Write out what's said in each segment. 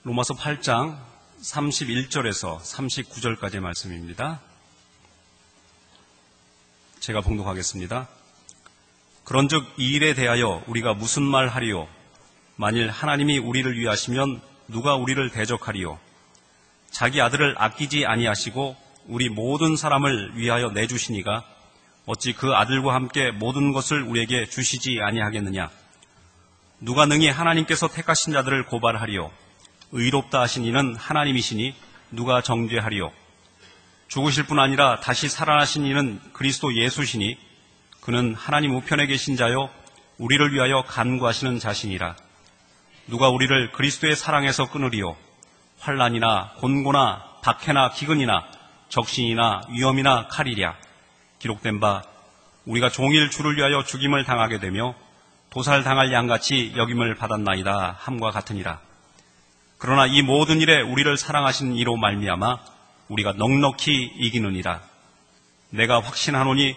로마서 8장 31절에서 39절까지의 말씀입니다. 제가 봉독하겠습니다. 그런즉 이 일에 대하여 우리가 무슨 말 하리요? 만일 하나님이 우리를 위하시면 누가 우리를 대적하리요? 자기 아들을 아끼지 아니하시고 우리 모든 사람을 위하여 내주시니가 어찌 그 아들과 함께 모든 것을 우리에게 주시지 아니하겠느냐? 누가 능히 하나님께서 택하신 자들을 고발하리요? 의롭다 하신 이는 하나님이시니 누가 정죄하리요? 죽으실 뿐 아니라 다시 살아나신 이는 그리스도 예수시니 그는 하나님 우편에 계신 자요 우리를 위하여 간구하시는 자신이라. 누가 우리를 그리스도의 사랑에서 끊으리요? 환난이나 곤고나 박해나 기근이나 적신이나 위험이나 칼이랴. 기록된 바 우리가 종일 주를 위하여 죽임을 당하게 되며 도살당할 양같이 여김을 받았나이다 함과 같으니라. 그러나 이 모든 일에 우리를 사랑하신 이로 말미암아 우리가 넉넉히 이기느니라. 내가 확신하노니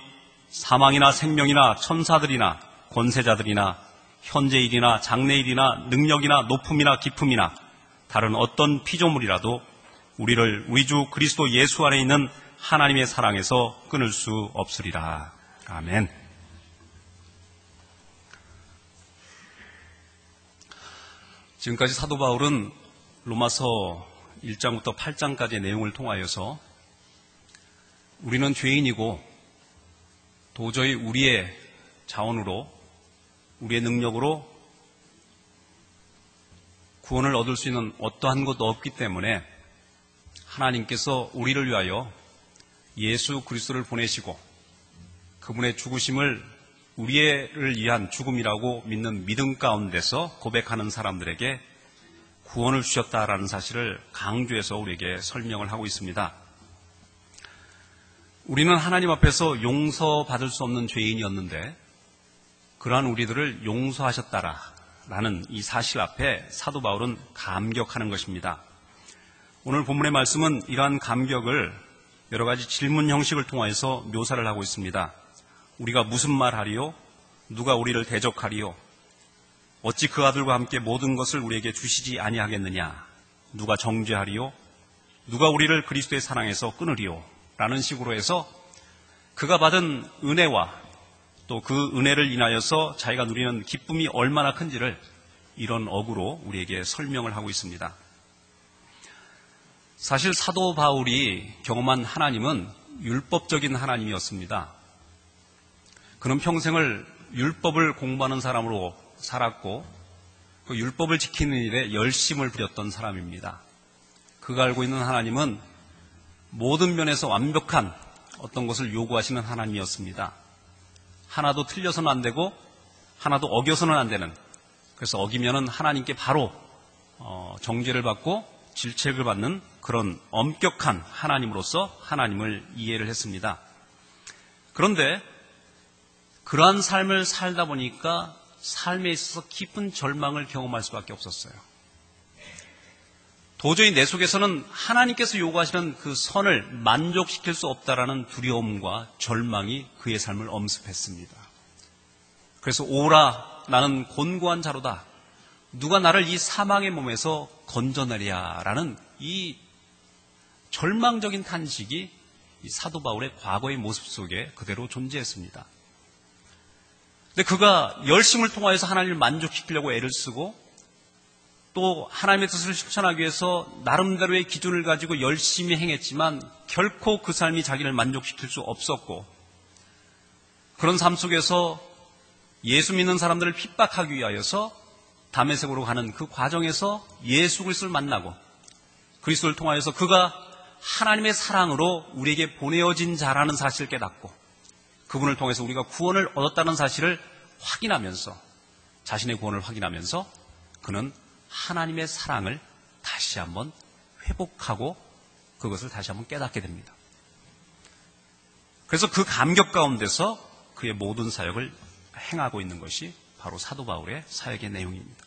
사망이나 생명이나 천사들이나 권세자들이나 현재일이나 장래일이나 능력이나 높음이나 깊음이나 다른 어떤 피조물이라도 우리를 우리 주 그리스도 예수 안에 있는 하나님의 사랑에서 끊을 수 없으리라. 아멘. 지금까지 사도 바울은 로마서 1장부터 8장까지의 내용을 통하여서 우리는 죄인이고 도저히 우리의 자원으로 우리의 능력으로 구원을 얻을 수 있는 어떠한 것도 없기 때문에 하나님께서 우리를 위하여 예수 그리스도를 보내시고 그분의 죽으심을 우리를 위한 죽음이라고 믿는 믿음 가운데서 고백하는 사람들에게 구원을 주셨다라는 사실을 강조해서 우리에게 설명을 하고 있습니다. 우리는 하나님 앞에서 용서받을 수 없는 죄인이었는데 그러한 우리들을 용서하셨다라는 이 사실 앞에 사도 바울은 감격하는 것입니다. 오늘 본문의 말씀은 이러한 감격을 여러 가지 질문 형식을 통해서 묘사를 하고 있습니다. 우리가 무슨 말 하리요? 누가 우리를 대적하리요? 어찌 그 아들과 함께 모든 것을 우리에게 주시지 아니하겠느냐? 누가 정죄하리요? 누가 우리를 그리스도의 사랑에서 끊으리요? 라는 식으로 해서 그가 받은 은혜와 또 그 은혜를 인하여서 자기가 누리는 기쁨이 얼마나 큰지를 이런 어구로 우리에게 설명을 하고 있습니다. 사실 사도 바울이 경험한 하나님은 율법적인 하나님이었습니다. 그는 평생을 율법을 공부하는 사람으로 살았고 그 율법을 지키는 일에 열심을 부렸던 사람입니다. 그가 알고 있는 하나님은 모든 면에서 완벽한 어떤 것을 요구하시는 하나님이었습니다. 하나도 틀려서는 안 되고 하나도 어겨서는 안 되는, 그래서 어기면은 하나님께 바로 정죄를 받고 질책을 받는 그런 엄격한 하나님으로서 하나님을 이해를 했습니다. 그런데 그러한 삶을 살다 보니까 삶에 있어서 깊은 절망을 경험할 수밖에 없었어요. 도저히 내 속에서는 하나님께서 요구하시는 그 선을 만족시킬 수 없다라는 두려움과 절망이 그의 삶을 엄습했습니다. 그래서 오라, 나는 곤고한 자로다. 누가 나를 이 사망의 몸에서 건져내랴라는 이 절망적인 탄식이 이 사도 바울의 과거의 모습 속에 그대로 존재했습니다. 근데 그가 열심을 통하여서 하나님을 만족시키려고 애를 쓰고 또 하나님의 뜻을 실천하기 위해서 나름대로의 기준을 가지고 열심히 행했지만 결코 그 삶이 자기를 만족시킬 수 없었고, 그런 삶 속에서 예수 믿는 사람들을 핍박하기 위하여서 다메섹으로 가는 그 과정에서 예수 그리스도를 만나고 그리스도를 통하여서 그가 하나님의 사랑으로 우리에게 보내어진 자라는 사실을 깨닫고 그분을 통해서 우리가 구원을 얻었다는 사실을 확인하면서, 자신의 구원을 확인하면서 그는 하나님의 사랑을 다시 한번 회복하고 그것을 다시 한번 깨닫게 됩니다. 그래서 그 감격 가운데서 그의 모든 사역을 행하고 있는 것이 바로 사도 바울의 사역의 내용입니다.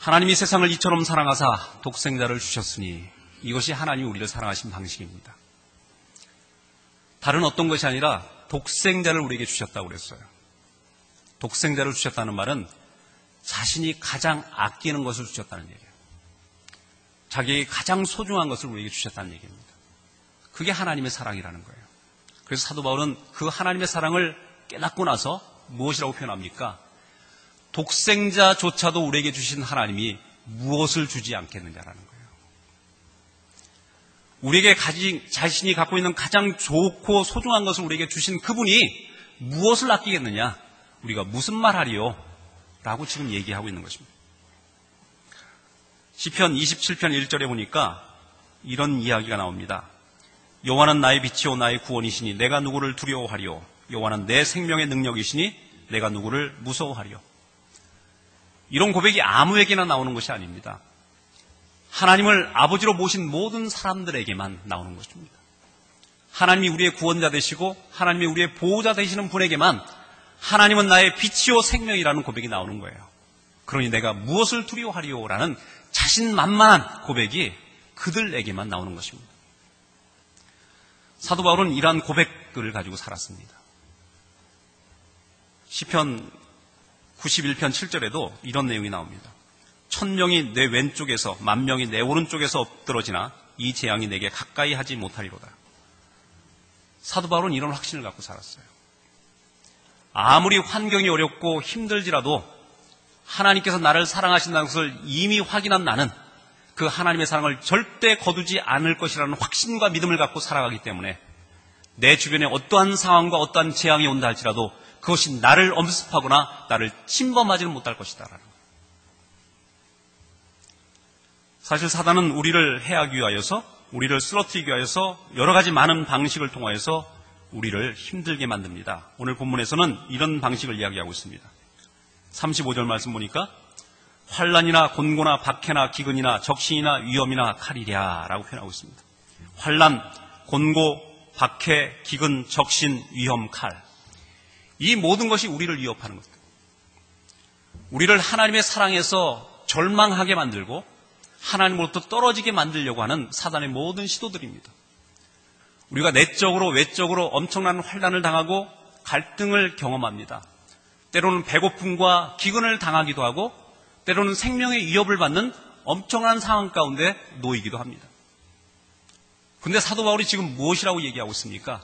하나님이 세상을 이처럼 사랑하사 독생자를 주셨으니 이것이 하나님이 우리를 사랑하신 방식입니다. 다른 어떤 것이 아니라 독생자를 우리에게 주셨다고 그랬어요. 독생자를 주셨다는 말은 자신이 가장 아끼는 것을 주셨다는 얘기예요. 자기에게 가장 소중한 것을 우리에게 주셨다는 얘기입니다. 그게 하나님의 사랑이라는 거예요. 그래서 사도 바울은 그 하나님의 사랑을 깨닫고 나서 무엇이라고 표현합니까? 독생자조차도 우리에게 주신 하나님이 무엇을 주지 않겠느냐라는 거예요. 우리에게 자신이 갖고 있는 가장 좋고 소중한 것을 우리에게 주신 그분이 무엇을 아끼겠느냐? 우리가 무슨 말 하리요? 라고 지금 얘기하고 있는 것입니다. 시편 27편 1절에 보니까 이런 이야기가 나옵니다. 여호와는 나의 빛이요 나의 구원이시니 내가 누구를 두려워하리요? 여호와는 내 생명의 능력이시니 내가 누구를 무서워하리요? 이런 고백이 아무에게나 나오는 것이 아닙니다. 하나님을 아버지로 모신 모든 사람들에게만 나오는 것입니다. 하나님이 우리의 구원자 되시고 하나님이 우리의 보호자 되시는 분에게만 하나님은 나의 빛이요 생명이라는 고백이 나오는 거예요. 그러니 내가 무엇을 두려워하리요라는 자신만만한 고백이 그들에게만 나오는 것입니다. 사도 바울은 이러한 고백을 가지고 살았습니다. 시편 91편 7절에도 이런 내용이 나옵니다. 1000명이 내 왼쪽에서 10,000명이 내 오른쪽에서 엎드러지나 이 재앙이 내게 가까이 하지 못하리로다. 사도 바울은 이런 확신을 갖고 살았어요. 아무리 환경이 어렵고 힘들지라도 하나님께서 나를 사랑하신다는 것을 이미 확인한 나는 그 하나님의 사랑을 절대 거두지 않을 것이라는 확신과 믿음을 갖고 살아가기 때문에 내 주변에 어떠한 상황과 어떠한 재앙이 온다 할지라도 그것이 나를 엄습하거나 나를 침범하지는 못할 것이다. 사실 사단은 우리를 해하기 위하여서, 우리를 쓰러뜨리기 위하여서 여러 가지 많은 방식을 통하여서 우리를 힘들게 만듭니다. 오늘 본문에서는 이런 방식을 이야기하고 있습니다. 35절 말씀 보니까 환난이나 곤고나 박해나 기근이나 적신이나 위험이나 칼이랴 라고 표현하고 있습니다. 환난, 곤고, 박해, 기근, 적신, 위험, 칼. 이 모든 것이 우리를 위협하는 것입니다. 우리를 하나님의 사랑에서 절망하게 만들고 하나님으로부터 떨어지게 만들려고 하는 사단의 모든 시도들입니다. 우리가 내적으로 외적으로 엄청난 환난을 당하고 갈등을 경험합니다. 때로는 배고픔과 기근을 당하기도 하고 때로는 생명의 위협을 받는 엄청난 상황 가운데 놓이기도 합니다. 그런데 사도 바울이 지금 무엇이라고 얘기하고 있습니까?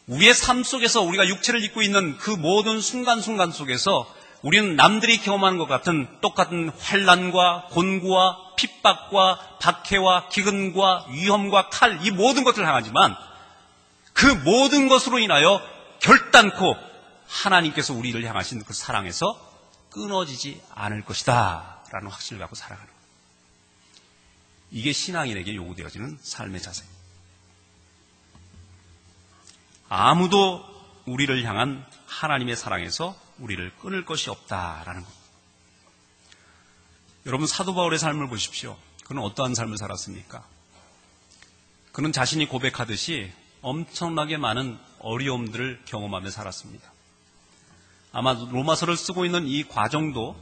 우리의 삶 속에서 우리가 육체를 입고 있는 그 모든 순간순간 속에서 우리는 남들이 경험하는 것 같은 똑같은 환난과 곤고와 핍박과 박해와 기근과 위험과 칼, 이 모든 것들을 당하지만 그 모든 것으로 인하여 결단코 하나님께서 우리를 향하신 그 사랑에서 끊어지지 않을 것이다 라는 확신을 갖고 살아가는 거예요. 이게 신앙인에게 요구되어지는 삶의 자세입니다. 아무도 우리를 향한 하나님의 사랑에서 우리를 끊을 것이 없다라는 겁니다. 여러분, 사도 바울의 삶을 보십시오. 그는 어떠한 삶을 살았습니까? 그는 자신이 고백하듯이 엄청나게 많은 어려움들을 경험하며 살았습니다. 아마 로마서를 쓰고 있는 이 과정도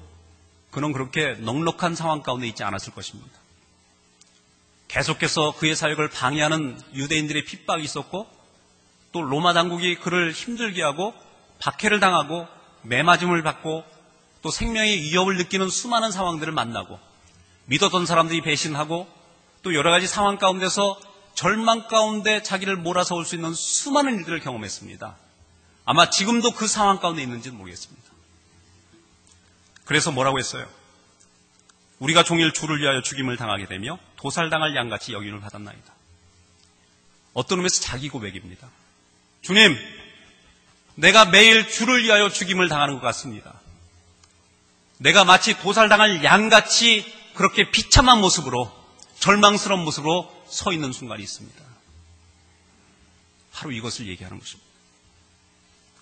그는 그렇게 넉넉한 상황 가운데 있지 않았을 것입니다. 계속해서 그의 사역을 방해하는 유대인들의 핍박이 있었고 또 로마 당국이 그를 힘들게 하고 박해를 당하고 매맞음을 받고 또 생명의 위협을 느끼는 수많은 상황들을 만나고 믿었던 사람들이 배신하고 또 여러 가지 상황 가운데서 절망 가운데 자기를 몰아서 올 수 있는 수많은 일들을 경험했습니다. 아마 지금도 그 상황 가운데 있는지는 모르겠습니다. 그래서 뭐라고 했어요? 우리가 종일 주를 위하여 죽임을 당하게 되며 도살당할 양같이 여김을 받았나이다. 어떤 의미에서 자기 고백입니다. 주님, 내가 매일 주를 위하여 죽임을 당하는 것 같습니다. 내가 마치 도살당할 양같이 그렇게 비참한 모습으로 절망스러운 모습으로 서 있는 순간이 있습니다. 바로 이것을 얘기하는 것입니다.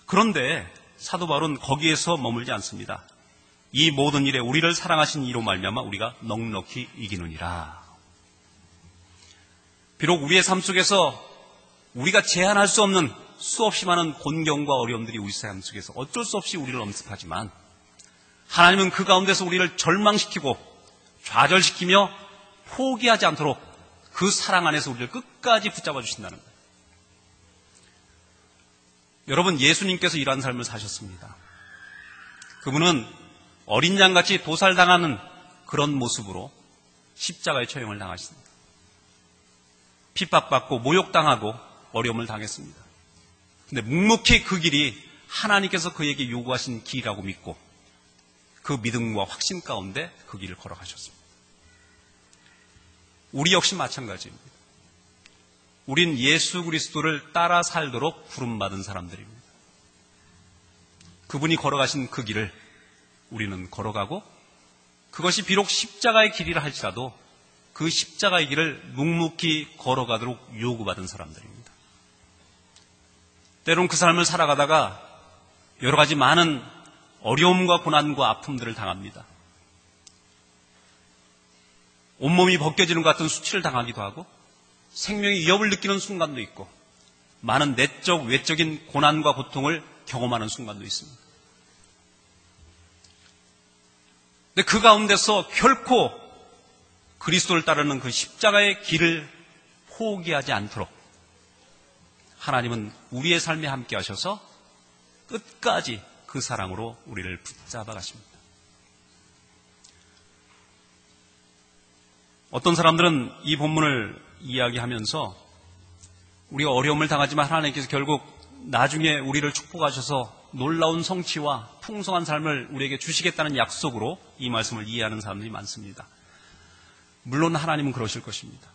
그런데 사도 바울은 거기에서 머물지 않습니다. 이 모든 일에 우리를 사랑하신 이로 말미암아 우리가 넉넉히 이기느니라. 비록 우리의 삶 속에서 우리가 제한할 수 없는 수없이 많은 곤경과 어려움들이 우리 삶 속에서 어쩔 수 없이 우리를 엄습하지만 하나님은 그 가운데서 우리를 절망시키고 좌절시키며 포기하지 않도록 그 사랑 안에서 우리를 끝까지 붙잡아 주신다는 거예요. 여러분, 예수님께서 이러한 삶을 사셨습니다. 그분은 어린 양같이 도살당하는 그런 모습으로 십자가의 처형을 당하셨습니다. 핍박받고 모욕당하고 어려움을 당했습니다. 근데 묵묵히 그 길이 하나님께서 그에게 요구하신 길이라고 믿고 그 믿음과 확신 가운데 그 길을 걸어가셨습니다. 우리 역시 마찬가지입니다. 우린 예수 그리스도를 따라 살도록 부름받은 사람들입니다. 그분이 걸어가신 그 길을 우리는 걸어가고 그것이 비록 십자가의 길이라 할지라도 그 십자가의 길을 묵묵히 걸어가도록 요구받은 사람들입니다. 때론 그 삶을 살아가다가 여러 가지 많은 어려움과 고난과 아픔들을 당합니다. 온몸이 벗겨지는 것 같은 수치를 당하기도 하고 생명의 위협을 느끼는 순간도 있고 많은 내적, 외적인 고난과 고통을 경험하는 순간도 있습니다. 근데 그 가운데서 결코 그리스도를 따르는 그 십자가의 길을 포기하지 않도록 하나님은 우리의 삶에 함께 하셔서 끝까지 그 사랑으로 우리를 붙잡아 가십니다. 어떤 사람들은 이 본문을 이야기하면서 우리가 어려움을 당하지만 하나님께서 결국 나중에 우리를 축복하셔서 놀라운 성취와 풍성한 삶을 우리에게 주시겠다는 약속으로 이 말씀을 이해하는 사람들이 많습니다. 물론 하나님은 그러실 것입니다.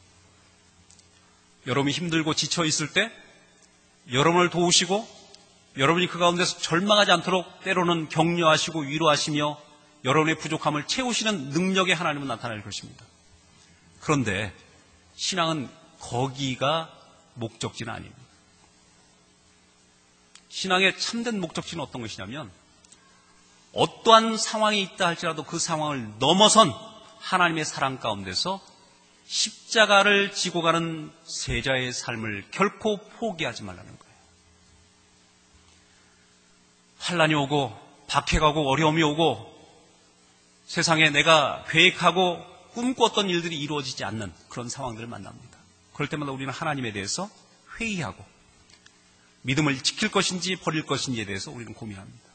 여러분이 힘들고 지쳐 있을 때 여러분을 도우시고 여러분이 그 가운데서 절망하지 않도록 때로는 격려하시고 위로하시며 여러분의 부족함을 채우시는 능력의 하나님은 나타날 것입니다. 그런데 신앙은 거기가 목적지는 아닙니다. 신앙의 참된 목적지는 어떤 것이냐면 어떠한 상황이 있다 할지라도 그 상황을 넘어선 하나님의 사랑 가운데서 십자가를 지고 가는 세자의 삶을 결코 포기하지 말라는 거예요. 환난이 오고 박해가 오고 어려움이 오고 세상에 내가 계획하고 꿈꿨던 일들이 이루어지지 않는 그런 상황들을 만납니다. 그럴 때마다 우리는 하나님에 대해서 회의하고 믿음을 지킬 것인지 버릴 것인지에 대해서 우리는 고민합니다.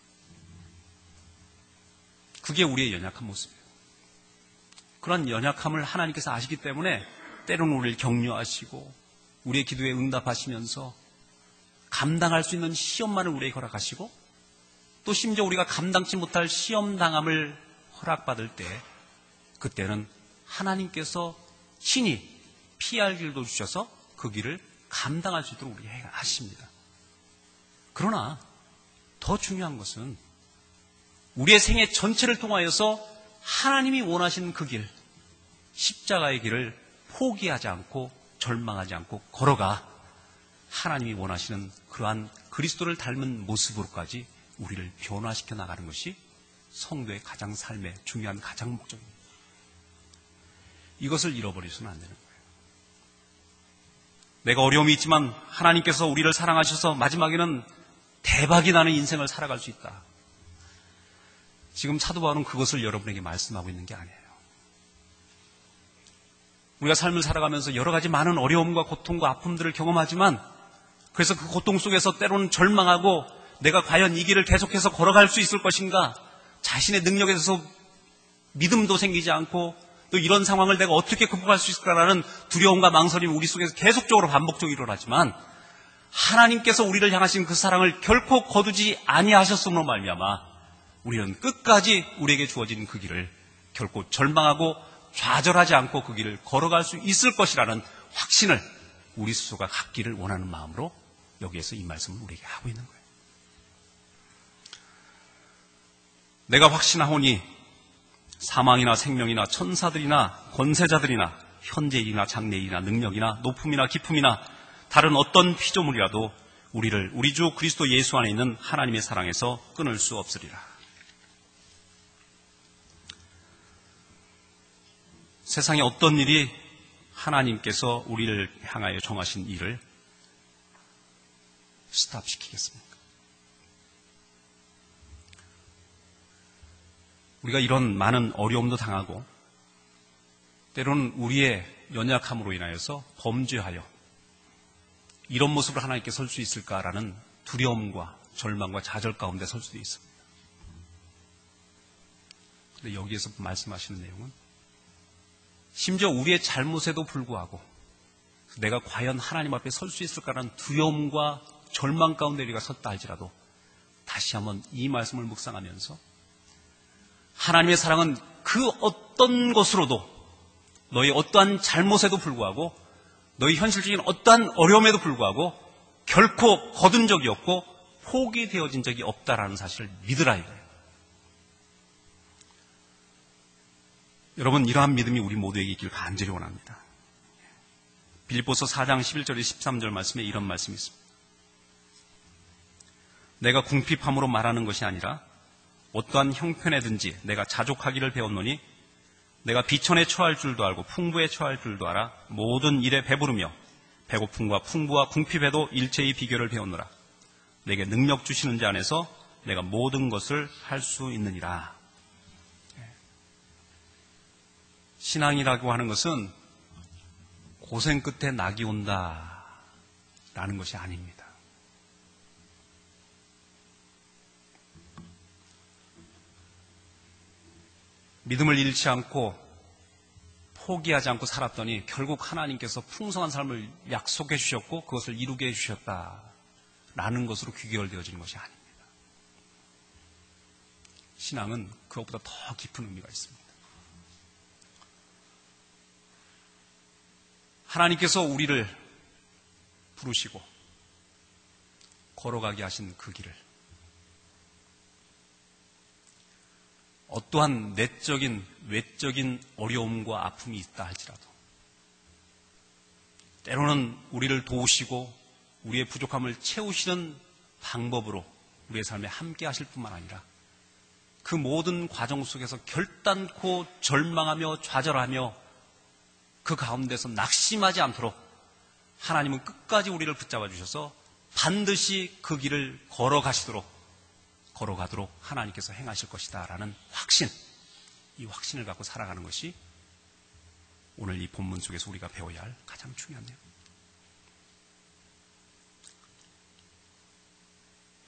그게 우리의 연약한 모습이에요. 그런 연약함을 하나님께서 아시기 때문에 때로는 우리를 격려하시고 우리의 기도에 응답하시면서 감당할 수 있는 시험만을 우리에게 허락하시고 또 심지어 우리가 감당치 못할 시험당함을 허락받을 때 그때는 하나님께서 친히 피할 길도 주셔서 그 길을 감당할 수 있도록 우리에게 하십니다. 그러나 더 중요한 것은 우리의 생애 전체를 통하여서 하나님이 원하시는 그 길, 십자가의 길을 포기하지 않고 절망하지 않고 걸어가 하나님이 원하시는 그러한 그리스도를 닮은 모습으로까지 우리를 변화시켜 나가는 것이 성도의 가장 삶의 중요한 가장 목적입니다. 이것을 잃어버려서는 안 되는 거예요. 내가 어려움이 있지만 하나님께서 우리를 사랑하셔서 마지막에는 대박이 나는 인생을 살아갈 수 있다. 지금 사도 바울은 그것을 여러분에게 말씀하고 있는 게 아니에요. 우리가 삶을 살아가면서 여러 가지 많은 어려움과 고통과 아픔들을 경험하지만 그래서 그 고통 속에서 때로는 절망하고 내가 과연 이 길을 계속해서 걸어갈 수 있을 것인가, 자신의 능력에 대해서 믿음도 생기지 않고 또 이런 상황을 내가 어떻게 극복할 수 있을까라는 두려움과 망설임이 우리 속에서 계속적으로 반복적으로 일어나지만 하나님께서 우리를 향하신 그 사랑을 결코 거두지 아니하셨음으로 말미암아 우리는 끝까지 우리에게 주어진 그 길을 결코 절망하고 좌절하지 않고 그 길을 걸어갈 수 있을 것이라는 확신을 우리 스스로가 갖기를 원하는 마음으로 여기에서 이 말씀을 우리에게 하고 있는 거예요. 내가 확신하오니 사망이나 생명이나 천사들이나 권세자들이나 현재일이나 장래일이나 능력이나 높음이나 깊음이나 다른 어떤 피조물이라도 우리를 우리 주 그리스도 예수 안에 있는 하나님의 사랑에서 끊을 수 없으리라. 세상에 어떤 일이 하나님께서 우리를 향하여 정하신 일을 스탑시키겠습니까? 우리가 이런 많은 어려움도 당하고 때로는 우리의 연약함으로 인하여서 범죄하여 이런 모습으로 하나님께 설 수 있을까라는 두려움과 절망과 좌절 가운데 설 수도 있습니다. 근데 여기에서 말씀하시는 내용은 심지어 우리의 잘못에도 불구하고 내가 과연 하나님 앞에 설 수 있을까라는 두려움과 절망 가운데 우리가 섰다 할지라도 다시 한번 이 말씀을 묵상하면서 하나님의 사랑은 그 어떤 것으로도 너희 어떠한 잘못에도 불구하고 너희 현실적인 어떠한 어려움에도 불구하고 결코 거둔 적이 없고 포기되어진 적이 없다라는 사실을 믿으라 이거예요. 여러분, 이러한 믿음이 우리 모두에게 있길 간절히 원합니다. 빌립보서 4장 11절에 13절 말씀에 이런 말씀이 있습니다. 내가 궁핍함으로 말하는 것이 아니라 어떠한 형편에든지 내가 자족하기를 배웠노니 내가 비천에 처할 줄도 알고 풍부에 처할 줄도 알아 모든 일에 배부르며 배고픔과 풍부와 궁핍에도 일체의 비결을 배웠노라. 내게 능력 주시는 자 안에서 내가 모든 것을 할 수 있느니라. 신앙이라고 하는 것은 고생 끝에 낙이 온다라는 것이 아닙니다. 믿음을 잃지 않고 포기하지 않고 살았더니 결국 하나님께서 풍성한 삶을 약속해 주셨고 그것을 이루게 해주셨다라는 것으로 귀결되어지는 것이 아닙니다. 신앙은 그것보다 더 깊은 의미가 있습니다. 하나님께서 우리를 부르시고 걸어가게 하신 그 길을 어떠한 내적인, 외적인 어려움과 아픔이 있다 할지라도 때로는 우리를 도우시고 우리의 부족함을 채우시는 방법으로 우리의 삶에 함께 하실 뿐만 아니라 그 모든 과정 속에서 결단코 절망하며 좌절하며 그 가운데서 낙심하지 않도록 하나님은 끝까지 우리를 붙잡아 주셔서 반드시 그 길을 걸어가도록 하나님께서 행하실 것이다 라는 확신, 이 확신을 갖고 살아가는 것이 오늘 이 본문 속에서 우리가 배워야 할 가장 중요한 내용.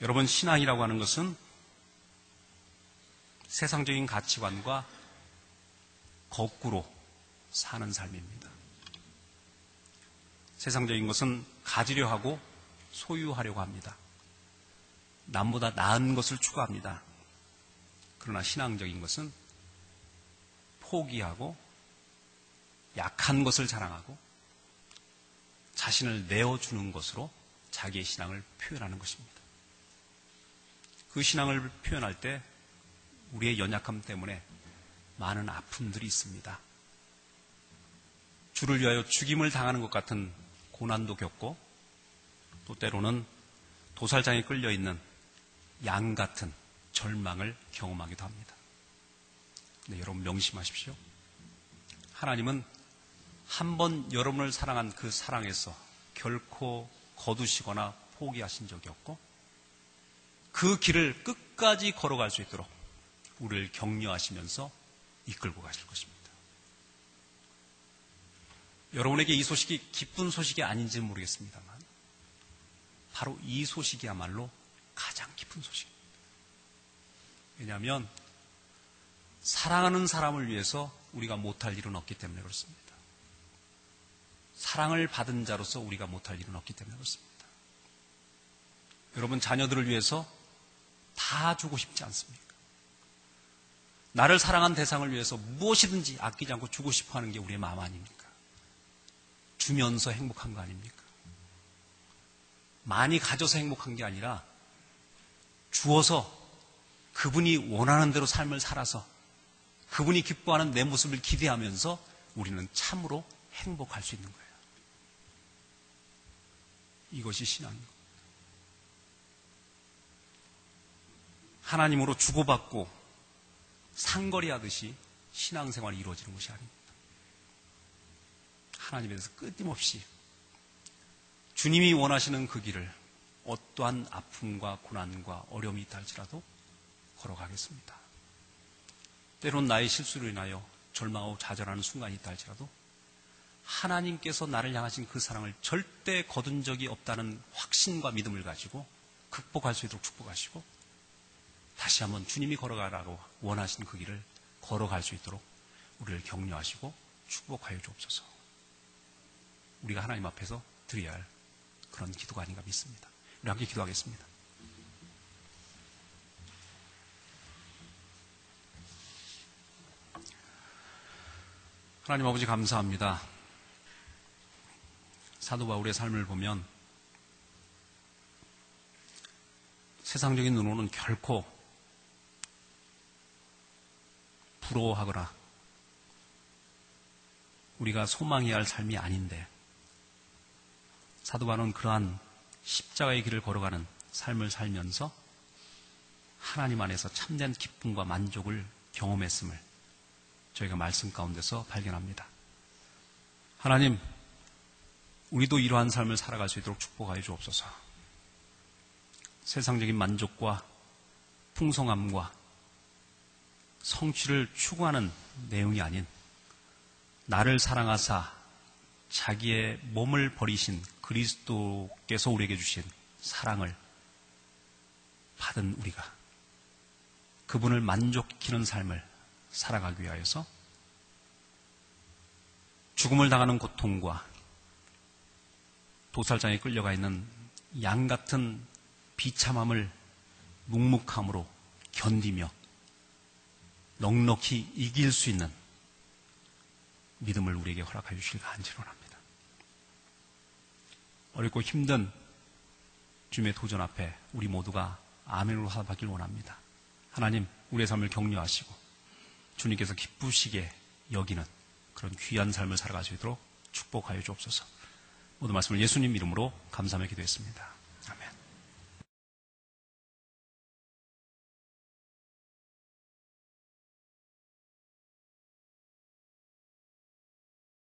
여러분, 신앙이라고 하는 것은 세상적인 가치관과 거꾸로 사는 삶입니다. 세상적인 것은 가지려 하고 소유하려고 합니다. 남보다 나은 것을 추구합니다. 그러나 신앙적인 것은 포기하고 약한 것을 자랑하고 자신을 내어주는 것으로 자기의 신앙을 표현하는 것입니다. 그 신앙을 표현할 때 우리의 연약함 때문에 많은 아픔들이 있습니다. 주를 위하여 죽임을 당하는 것 같은 고난도 겪고 또 때로는 도살장에 끌려있는 양 같은 절망을 경험하기도 합니다. 근데 여러분 명심하십시오. 하나님은 한 번 여러분을 사랑한 그 사랑에서 결코 거두시거나 포기하신 적이 없고 그 길을 끝까지 걸어갈 수 있도록 우리를 격려하시면서 이끌고 가실 것입니다. 여러분에게 이 소식이 기쁜 소식이 아닌지는 모르겠습니다만 바로 이 소식이야말로 가장 깊은 소식입니다. 왜냐하면 사랑하는 사람을 위해서 우리가 못할 일은 없기 때문에 그렇습니다. 사랑을 받은 자로서 우리가 못할 일은 없기 때문에 그렇습니다. 여러분, 자녀들을 위해서 다 주고 싶지 않습니까? 나를 사랑한 대상을 위해서 무엇이든지 아끼지 않고 주고 싶어하는 게 우리의 마음 아닙니까? 주면서 행복한 거 아닙니까? 많이 가져서 행복한 게 아니라 주어서 그분이 원하는 대로 삶을 살아서 그분이 기뻐하는 내 모습을 기대하면서 우리는 참으로 행복할 수 있는 거예요. 이것이 신앙입니다. 하나님으로 주고받고 상거리하듯이 신앙생활이 이루어지는 것이 아닙니다. 하나님에 대해서 끊임없이 주님이 원하시는 그 길을 어떠한 아픔과 고난과 어려움이 있다 할지라도 걸어가겠습니다. 때론 나의 실수로 인하여 절망하고 좌절하는 순간이 있다 할지라도 하나님께서 나를 향하신 그 사랑을 절대 거둔 적이 없다는 확신과 믿음을 가지고 극복할 수 있도록 축복하시고 다시 한번 주님이 걸어가라고 원하신 그 길을 걸어갈 수 있도록 우리를 격려하시고 축복하여 주옵소서. 우리가 하나님 앞에서 드려야 할 그런 기도가 아닌가 믿습니다. 우리 함께 기도하겠습니다. 하나님 아버지 감사합니다. 사도 바울의 삶을 보면 세상적인 눈으로는 결코 부러워하거나 우리가 소망해야 할 삶이 아닌데 사도 바울은 그러한 십자가의 길을 걸어가는 삶을 살면서 하나님 안에서 참된 기쁨과 만족을 경험했음을 저희가 말씀 가운데서 발견합니다. 하나님, 우리도 이러한 삶을 살아갈 수 있도록 축복하여 주옵소서. 세상적인 만족과 풍성함과 성취를 추구하는 내용이 아닌 나를 사랑하사 자기의 몸을 버리신 그리스도께서 우리에게 주신 사랑을 받은 우리가 그분을 만족시키는 삶을 살아가기 위하여서 죽음을 당하는 고통과 도살장에 끌려가 있는 양 같은 비참함을 묵묵함으로 견디며 넉넉히 이길 수 있는 믿음을 우리에게 허락하여 주시길 간절히 원합니다. 어렵고 힘든 주님의 도전 앞에 우리 모두가 아멘으로 화답하길 원합니다. 하나님, 우리의 삶을 격려하시고 주님께서 기쁘시게 여기는 그런 귀한 삶을 살아갈 수 있도록 축복하여 주옵소서. 모든 말씀을 예수님 이름으로 감사하며 기도했습니다.